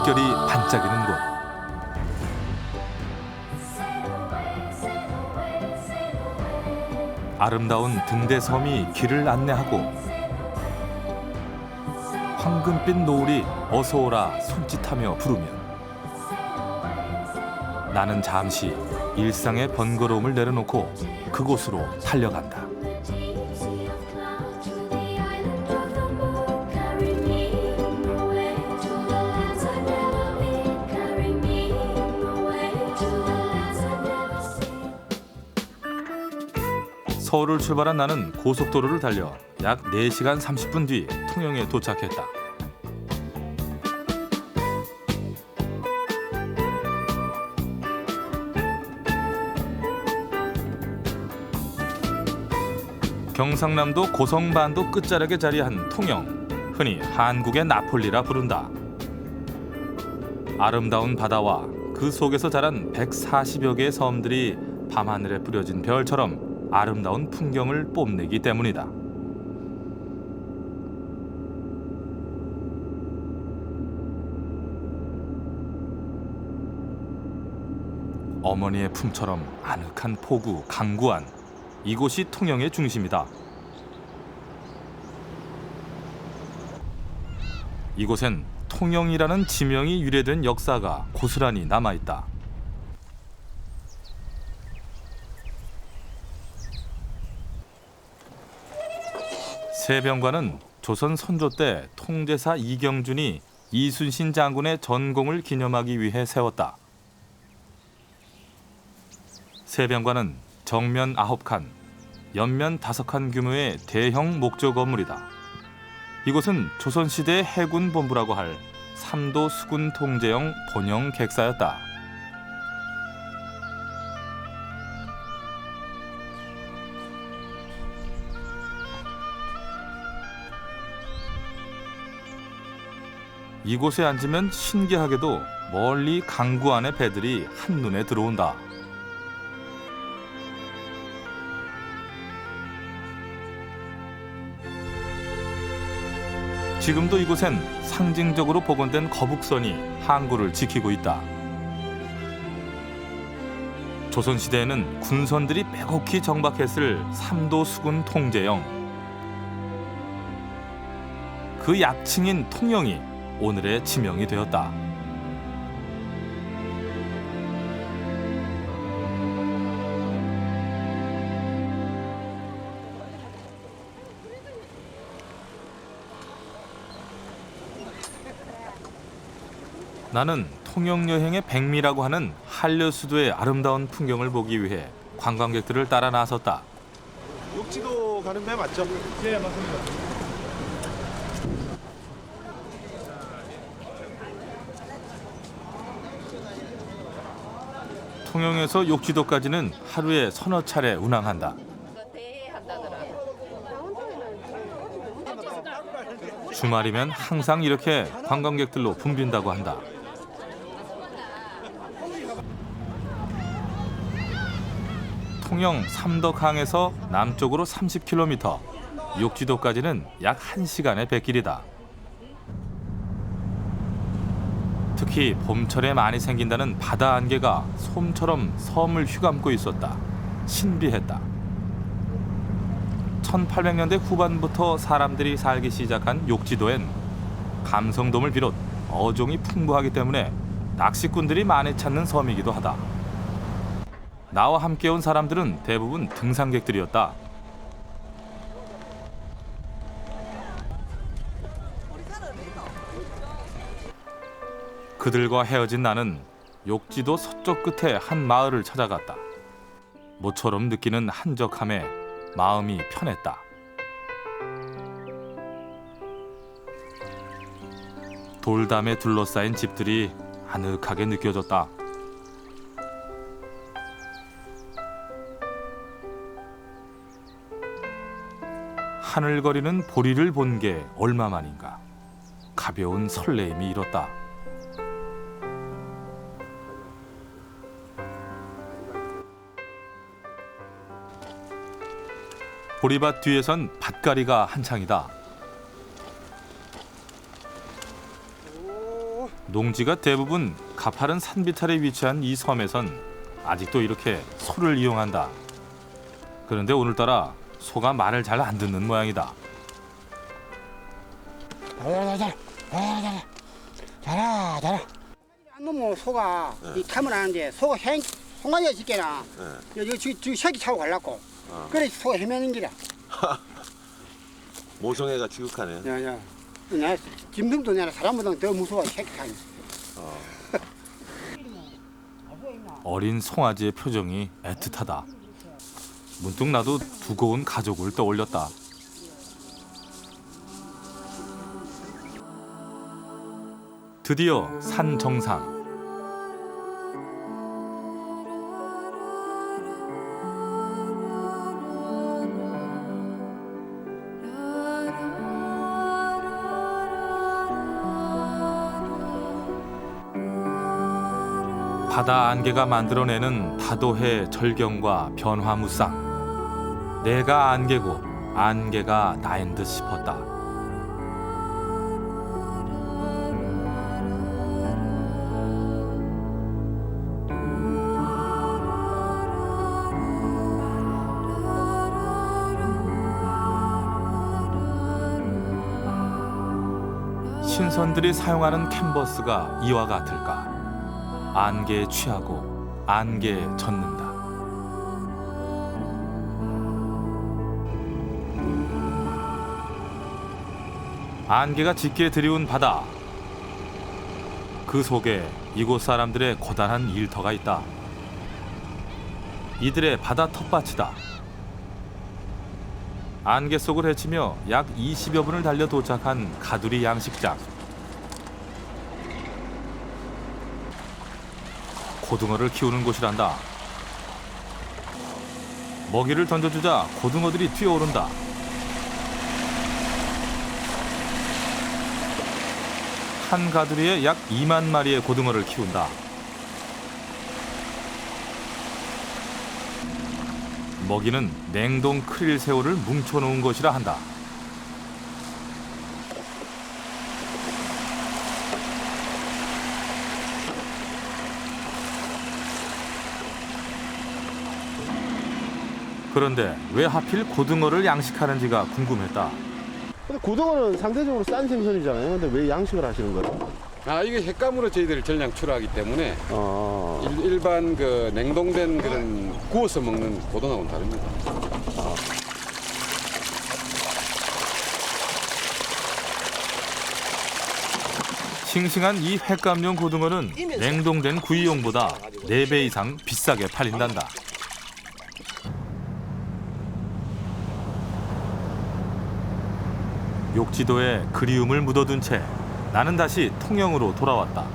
물결이 반짝이는 곳. 아름다운 등대섬이 길을 안내하고 황금빛 노을이 어서오라 손짓하며 부르면 나는 잠시 일상의 번거로움을 내려놓고 그곳으로 달려간다. 서울을 출발한 나는 고속도로를 달려 약 4시간 30분 뒤 통영에 도착했다. 경상남도 고성반도 끝자락에 자리한 통영, 흔히 한국의 나폴리라 부른다. 아름다운 바다와 그 속에서 자란 140여 개의 섬들이 밤하늘에 뿌려진 별처럼 아름다운 풍경을 뽐내기 때문이다. 어머니의 품처럼 아늑한 포구, 강구안, 이곳이 통영의 중심이다. 이곳엔 통영이라는 지명이 유래된 역사가 고스란히 남아있다. 세병관은 조선 선조 때 통제사 이경준이 이순신 장군의 전공을 기념하기 위해 세웠다. 세병관은 정면 9칸, 옆면 5칸 규모의 대형 목조 건물이다. 이곳은 조선시대의 해군 본부라고 할 삼도 수군 통제용 본영 객사였다. 이곳에 앉으면 신기하게도 멀리 강구 안의 배들이 한눈에 들어온다. 지금도 이곳엔 상징적으로 복원된 거북선이 항구를 지키고 있다. 조선시대에는 군선들이 빼곡히 정박했을 삼도 수군 통제영. 그 약칭인 통영이 오늘의 지명이 되었다. 나는 통영 여행의 백미라고 하는 한려수도의 아름다운 풍경을 보기 위해 관광객들을 따라 나섰다. 욕지도 가는 배 맞죠? 네, 맞습니다. 통영에서 욕지도까지는 하루에 서너 차례 운항한다. 주말이면 항상 이렇게 관광객들로 붐빈다고 한다. 통영 삼덕항에서 남쪽으로 30km, 욕지도까지는 약 1시간의 배길이다. 특히 봄철에 많이 생긴다는 바다 안개가 솜처럼 섬을 휘감고 있었다. 신비했다. 1800년대 후반부터 사람들이 살기 시작한 욕지도엔 감성돔을 비롯 어종이 풍부하기 때문에 낚시꾼들이 많이 찾는 섬이기도 하다. 나와 함께 온 사람들은 대부분 등산객들이었다. 그들과 헤어진 나는 욕지도 서쪽 끝에 한 마을을 찾아갔다. 모처럼 느끼는 한적함에 마음이 편했다. 돌담에 둘러싸인 집들이 아늑하게 느껴졌다. 하늘거리는 보리를 본 게 얼마만인가. 가벼운 설레임이 일었다. 보리밭 뒤에선 밭가리가 한창이다. 농지가 대부분 가파른 산비탈에 위치한 이 섬에선 아직도 이렇게 소를 이용한다. 그런데 오늘따라 소가 말을 잘 안 듣는 모양이다. 자라. 너무 소가 이 탐을 하는데 소가 송아지가 짓게나 여기 지금 새끼 차고 가려고 그래서 소가 헤매는 기라. 모성애가 지극하네. 야야, 나 짐승도 내가 사람보다 더 무서워 새끼 타니. 어린 송아지의 표정이 애틋하다. 문득 나도 두고 온 가족을 떠올렸다. 드디어 산 정상. 바다 안개가 만들어내는 다도해 절경과 변화무쌍. 내가 안개고 안개가 나인 듯 싶었다. 신선들이 사용하는 캔버스가 이와 같을까? 안개에 취하고 안개에 젖는다. 안개가 짙게 드리운 바다. 그 속에 이곳 사람들의 고단한 일터가 있다. 이들의 바다 텃밭이다. 안개 속을 헤치며 약 20여 분을 달려 도착한 가두리 양식장. 고등어를 키우는 곳이란다. 먹이를 던져주자 고등어들이 뛰어오른다. 한 가두리에 약 2만 마리의 고등어를 키운다. 먹이는 냉동 크릴 새우를 뭉쳐놓은 것이라 한다. 그런데 왜 하필 고등어를 양식하는지가 궁금했다. 근데 고등어는 상대적으로 싼 생선이잖아요. 근데 왜 양식을 하시는 거예요? 이게 횟감으로 저희들이 전량 출하하기 때문에 아, 일반 그 냉동된 그런 구워서 먹는 고등어하고는 다릅니다. 싱싱한 이 횟감용 고등어는 냉동된 구이용보다 4배 이상 비싸게 팔린단다. 욕지도에 그리움을 묻어둔 채 나는 다시 통영으로 돌아왔다.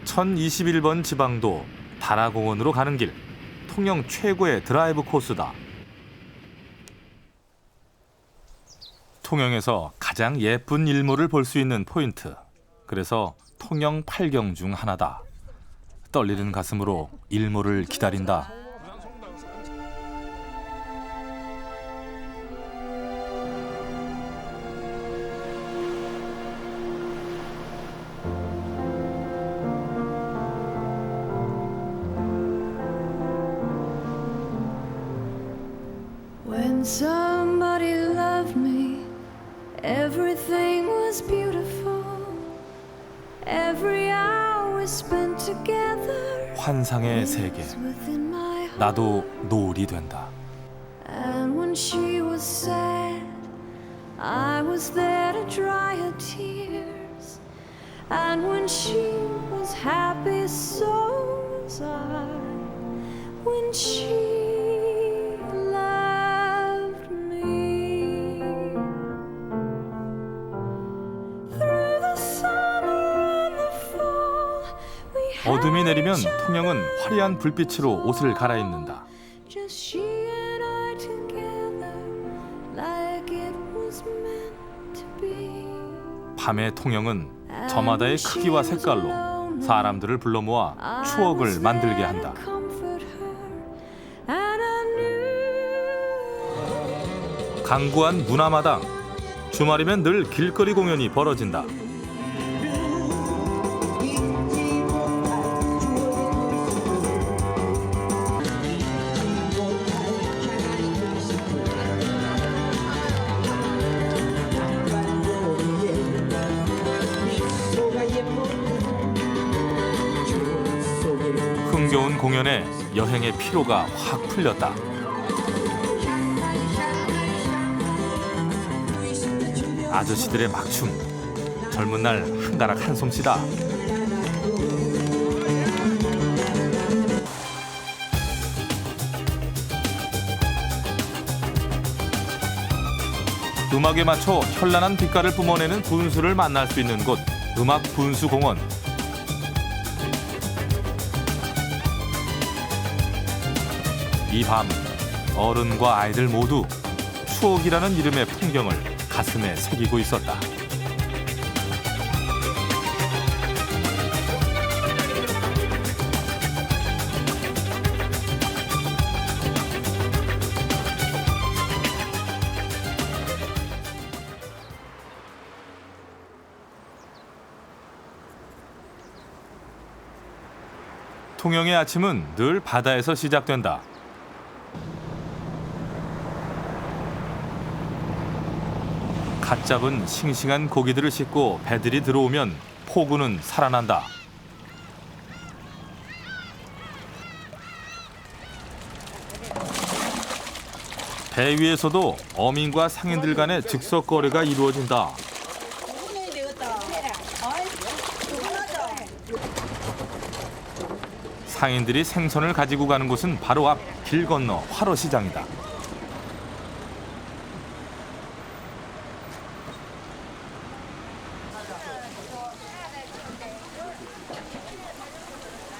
(1021번) 지방도 다라공원으로 가는 길. 통영 최고의 드라이브 코스다. 통영에서 가장 예쁜 일몰을 볼 수 있는 포인트. 그래서 통영 8경 중 하나다. 떨리는 가슴으로 일몰을 기다린다. When somebody loved me, everything was beautiful. Every hour spent together 환상의 세계. was within my heart. 나도 노을이 된다. And when she was sad, I was there to dry her tears. And when she was happy, so was I. When she loved me. Through the summer and the fall, we had 어둠이 내리면 each 통영은 화려한 불빛으로 옷을 갈아입는다. Just she and I together, like it was meant to be. 밤의 통영은 저마다의 크기와 색깔로 사람들을 불러 모아 추억을 만들게 한다. 강구한 문화마당, 주말이면 늘 길거리 공연이 벌어진다. 흥겨운 공연에 여행의 피로가 확 풀렸다. 아저씨들의 막춤, 젊은 날 한가락 한솜씨다. 음악에 맞춰 현란한 빛깔을 뿜어내는 분수를 만날 수 있는 곳, 음악 분수공원. 이 밤 어른과 아이들 모두 추억이라는 이름의 풍경을 가슴에 새기고 있었다. 통영의 아침은 늘 바다에서 시작된다. 갓 잡은 싱싱한 고기들을 싣고 배들이 들어오면 포구는 살아난다. 배 위에서도 어민과 상인들 간의 즉석거래가 이루어진다. 상인들이 생선을 가지고 가는 곳은 바로 앞 길 건너 화로시장이다.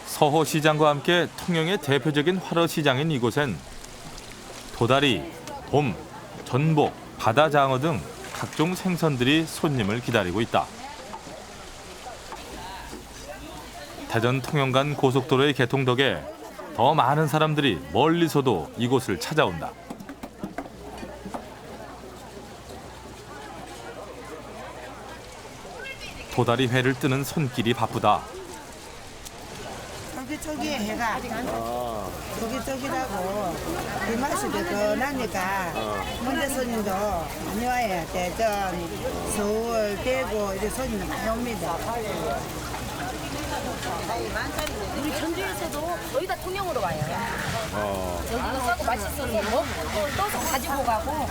서호시장과 함께 통영의 대표적인 화로시장인 이곳엔 도다리, 봄, 전복, 바다장어 등 각종 생선들이 손님을 기다리고 있다. 대전 통영 간 고속도로의 개통 덕에 더 많은 사람들이 멀리서도 이곳을 찾아온다. 도다리 회를 뜨는 손길이 바쁘다. 쫄깃쫄깃해 해가 쫄깃쫄깃하고 이 맛이 더 나니까 문제 손님도 많이 와요. 대전, 서울, 대구 이제 손님도 많이 옵니다. 우리 전주에서도 거의 다 통영으로 와요. 여기가 싸고 맛있어서 먹고 또 떠서 가지고 가고.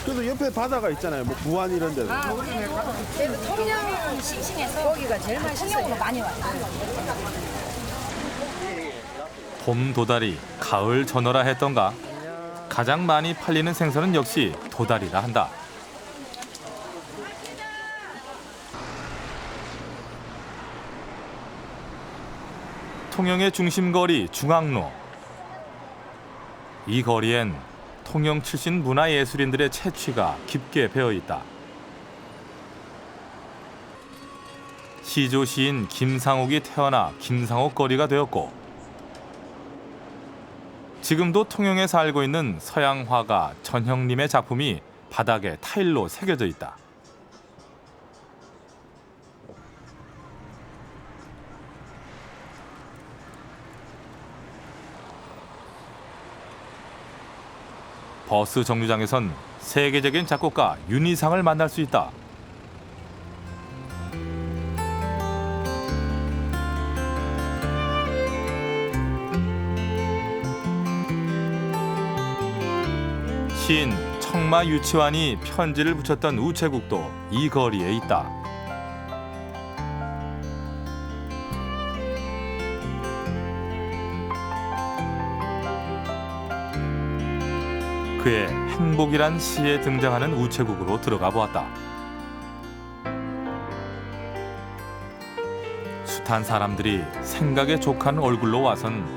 그래도 옆에 바다가 있잖아요. 뭐 부안 이런 데도. 통영은 싱싱해서 거기가 제일 맛있어요. 통영으로 많이 와요. 봄 도다리, 가을 전어라 했던가. 가장 많이 팔리는 생선은 역시 도다리라 한다. 통영의 중심거리 중앙로. 이 거리엔 통영 출신 문화예술인들의 채취가 깊게 배어있다. 시조 시인 김상옥이 태어나 김상옥 거리가 되었고 지금도 통영에 살고 있는 서양 화가 전형님의 작품이 바닥에 타일로 새겨져 있다. 버스 정류장에선 세계적인 작곡가 윤희상을 만날 수 있다. 시인 청마 유치환이 편지를 붙였던 우체국도 이 거리에 있다. 그의 행복이란 시에 등장하는 우체국으로 들어가 보았다. 숱한 사람들이 생각에 족한 얼굴로 와선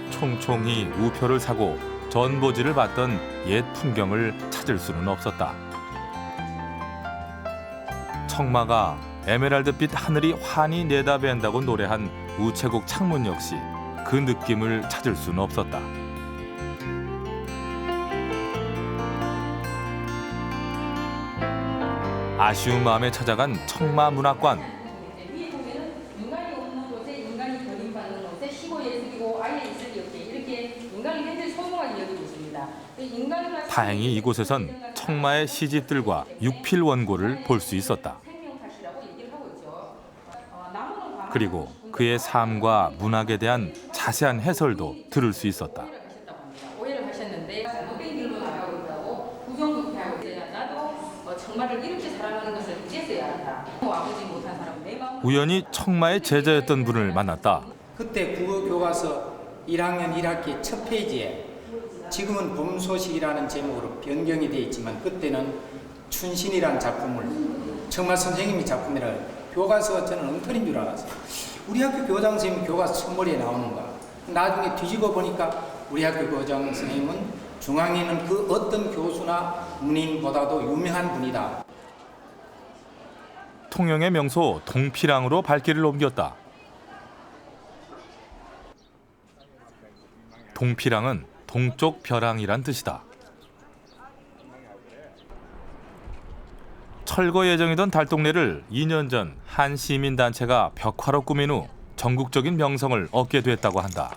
총총히 우표를 사고 전보지를 받던 옛 풍경을 찾을 수는 없었다. 청마가 에메랄드빛 하늘이 환히 내다밴다고 노래한 우체국 창문 역시 그 느낌을 찾을 수는 없었다. 아쉬운 마음에 찾아간 청마문학관. 인간이 없는 곳에 인간이 버림받는 곳에 시고 예술이고 아예 있을 리 없게 이렇게 인간을 굉장히 소중하게 여기고 있습니다. 다행히 이곳에선 청마의 시집들과 육필 원고를 볼 수 있었다. 그리고 그의 삶과 문학에 대한 자세한 해설도 들을 수 있었다. 오해를 하셨는데 잘못된 길로 나가고 있다고 부정부패 하고 있어요. 나도 정말을 이렇게 사랑하는 것을 이제서야 한다. 와보지 못한 사람 내 마음. 우연히 청마의 제자였던 분을 만났다. 그때 국어 교과서 1학년 1학기 첫 페이지에 지금은 봄소식이라는 제목으로 변경이 되어 있지만 그때는 춘신이라는 작품을 정말 선생님이 작품이라 교과서가 저는 엉터리인 줄 알았어요. 우리 학교 교장 선생님 교과서 선물에 나오는가. 나중에 뒤집어 보니까 우리 학교 교장 선생님은 중앙에는 그 어떤 교수나 문인보다도 유명한 분이다. 통영의 명소 동피랑으로 발길을 옮겼다. 동피랑은 동쪽 벼랑이란 뜻이다. 철거 예정이던 달동네를 2년 전 한 시민단체가 벽화로 꾸민 후 전국적인 명성을 얻게 됐다고 한다.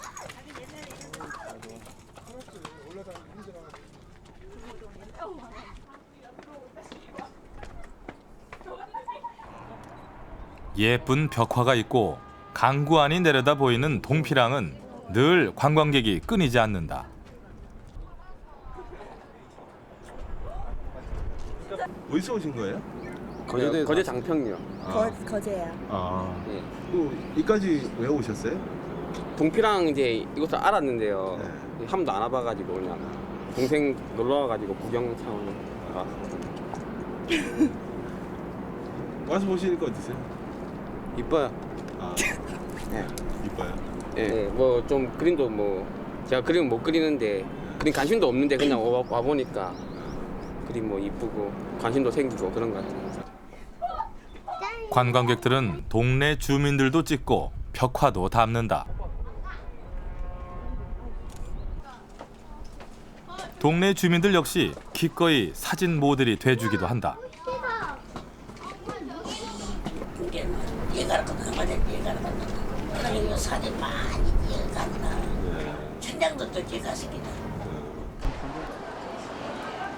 예쁜 벽화가 있고 강구 안이 내려다 보이는 동피랑은 늘 관광객이 끊이지 않는다. 어디서 오신 거예요? 거제 장평이요. 거제야. 예. 여기까지 왜 오셨어요? 동피랑 이제 이것을 알았는데요. 한 번도 안 와봐가지고 그냥 동생 놀러 와가지고 구경 차원으로 왔습니다. 와서 보시니까 어떠세요? 이뻐요. 예. 이뻐요. 예, 뭐 좀 그림도 뭐 제가 그림 못 그리는데 그림 관심도 없는데 그냥 와 보니까 그림 뭐 이쁘고 관심도 생기고 그런 것 같아요. 관광객들은 동네 주민들도 찍고 벽화도 담는다. 동네 주민들 역시 기꺼이 사진 모델이 돼주기도 한다. 사진 많이 찍어간다. 천장도 또 찍었습니다.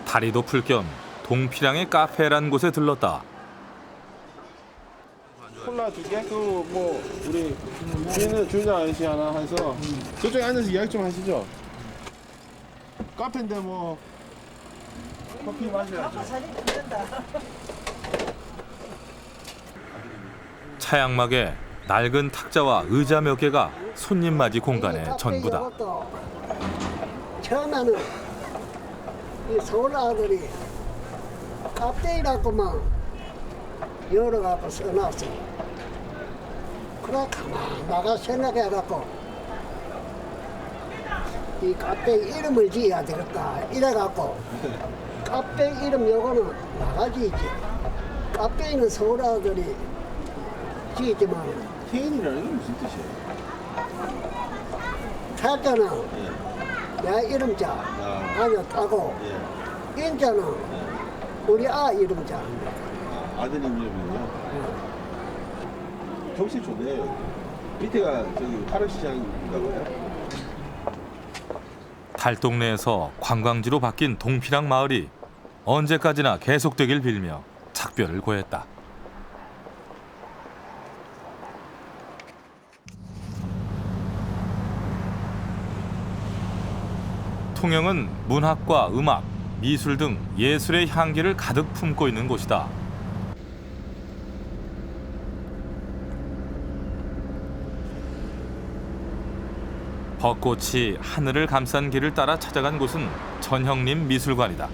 다리도 풀 겸 동피랑의 카페란 곳에 들렀다. 콜라 2개? 그리고 뭐 우리 주인장 아저씨 하나 해서 저쪽에 앉아서 이야기 좀 하시죠. 카페인데 뭐 커피 마셔야죠. 차양막에 낡은 탁자와 의자 몇 개가 손님 맞이 공간의 전부다. 처음에는 이 서울 아들이 껍데기라고만 열어갖고 써놨어. 그래 가만 나가 생각해갖고 이 껍데기 이름을 지어야 되겠다 이래갖고 껍데기 이름 요거는 나가지지. 껍데기는 서울 아들이 지지만 태인이라는 게 무슨 뜻이에요? 작가는 내 이름자 아니었다고 인자는 우리 아 이름자. 아드님 이름은요? 경치 좋네요. 밑에가 저기 화력시장인가봐요. 달동네에서 관광지로 바뀐 동피랑 마을이 언제까지나 계속되길 빌며 작별을 고했다. 통영은 문학과 음악, 미술 등 예술의 향기를 가득 품고 있는 곳이다. 벚꽃이 하늘을 감싼 길을 따라 찾아간 곳은 전형림 미술관이다.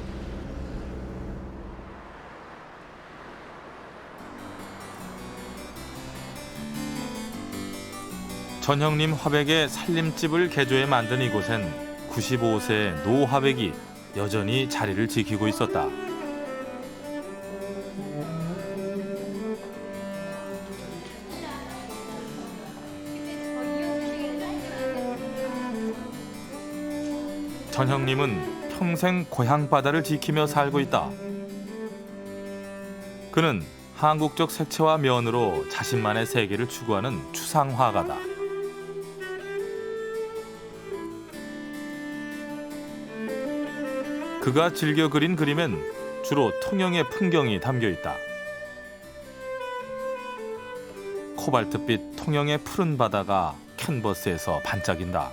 전형림 화백의 살림집을 개조해 만든 이곳엔 95세의 노 화백이 여전히 자리를 지키고 있었다. 전형님은 평생 고향 바다를 지키며 살고 있다. 그는 한국적 색채와 면으로 자신만의 세계를 추구하는 추상화가다. 그가 즐겨 그린 그림엔 주로 통영의 풍경이 담겨 있다. 코발트빛 통영의 푸른 바다가 캔버스에서 반짝인다.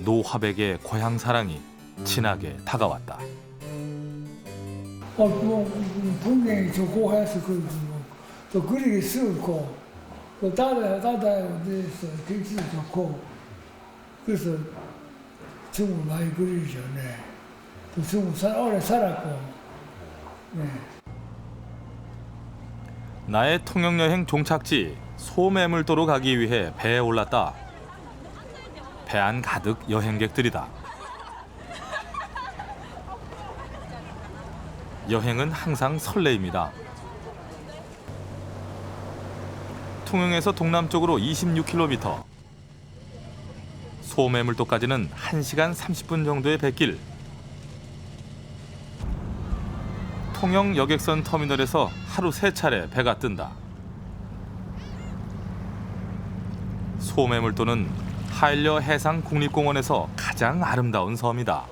노화백의 고향 사랑이 진하게 다가왔다. 풍경이 좋고 해서 또 그리기 쓰고 또 따다에 대해서 경치도 좋고 그래서 중국 많이 그리죠. 네. 또 중국 오래 살았고. 네. 나의 통영 여행 종착지 소매물도로 가기 위해 배에 올랐다. 배 안 가득 여행객들이다. 여행은 항상 설레입니다. 통영에서 동남쪽으로 26km. 소매물도까지는 1시간 30분 정도의 뱃길. 통영 여객선 터미널에서 하루 3차례 배가 뜬다. 소매물도는 한려 해상 국립공원에서 가장 아름다운 섬이다.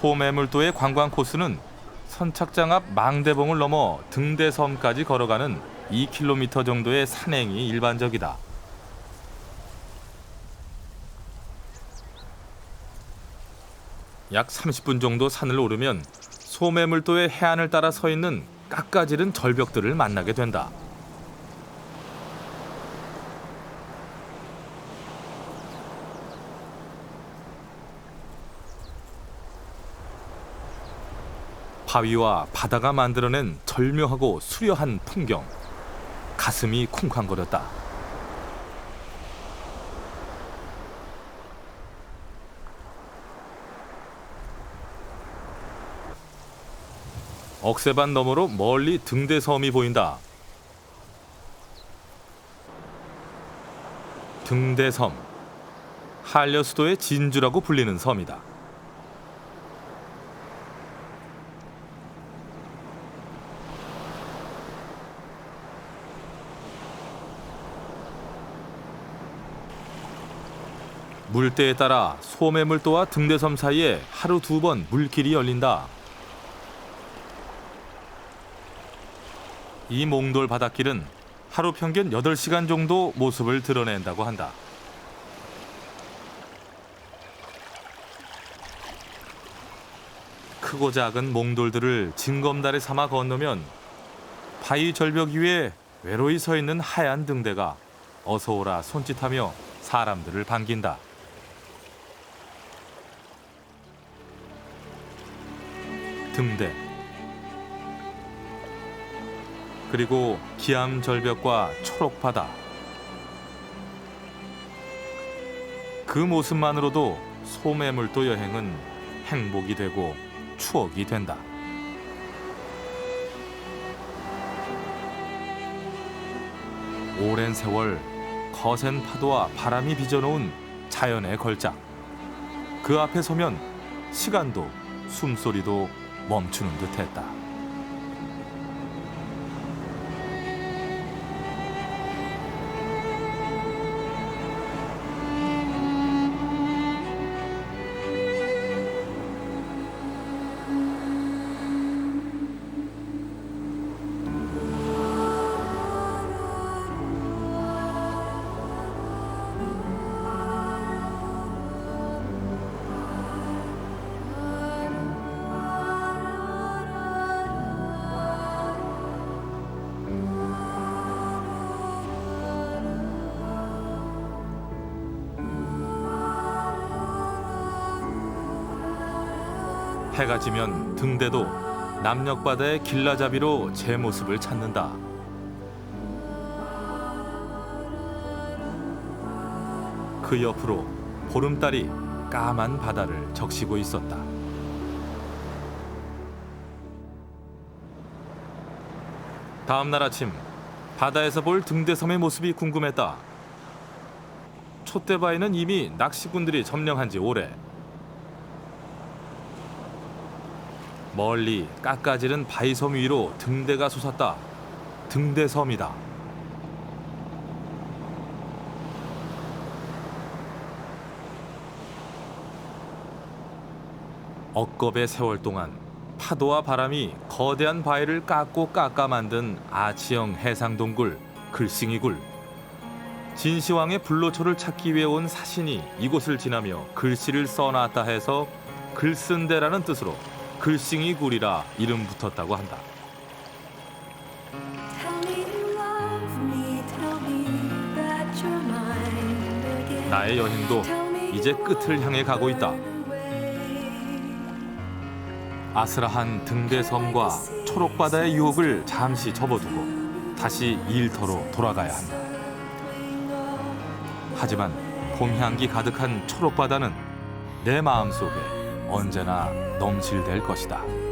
소매물도의 관광 코스는 선착장 앞 망대봉을 넘어 등대섬까지 걸어가는 2km 정도의 산행이 일반적이다. 약 30분 정도 산을 오르면 소매물도의 해안을 따라 서 있는 깎아지른 절벽들을 만나게 된다. 바위와 바다가 만들어낸 절묘하고 수려한 풍경. 가슴이 쿵쾅거렸다. 억새반 너머로 멀리 등대섬이 보인다. 등대섬, 한려 수도의 진주라고 불리는 섬이다. 물때에 따라 소매물도와 등대섬 사이에 하루 2번 물길이 열린다. 이 몽돌 바닷길은 하루 평균 8시간 정도 모습을 드러낸다고 한다. 크고 작은 몽돌들을 징검다리 삼아 건너면 바위 절벽 위에 외로이 서 있는 하얀 등대가 어서오라 손짓하며 사람들을 반긴다. 등대, 그리고 기암 절벽과 초록 바다. 그 모습만으로도 소매물도 여행은 행복이 되고 추억이 된다. 오랜 세월 거센 파도와 바람이 빚어놓은 자연의 걸작. 그 앞에 서면 시간도 숨소리도 멈추는 듯했다. 해가 지면 등대도 남녘바다의 길라잡이로 제 모습을 찾는다. 그 옆으로 보름달이 까만 바다를 적시고 있었다. 다음 날 아침 바다에서 볼 등대섬의 모습이 궁금했다. 촛대바위는 이미 낚시꾼들이 점령한 지 오래. 멀리 깎아지른 바위섬 위로 등대가 솟았다. 등대섬이다. 억겁의 세월 동안 파도와 바람이 거대한 바위를 깎고 깎아 만든 아치형 해상동굴 글싱이굴. 진시황의 불로초를 찾기 위해 온 사신이 이곳을 지나며 글씨를 써놨다 해서 글쓴데라는 뜻으로 글싱이굴이라 이름 붙었다고 한다. 나의 여행도 이제 끝을 향해 가고 있다. 아스라한 등대섬과 초록바다의 유혹을 잠시 접어두고 다시 일터로 돌아가야 한다. 하지만 봄향기 가득한 초록바다는 내 마음속에 언제나 넘실댈 것이다.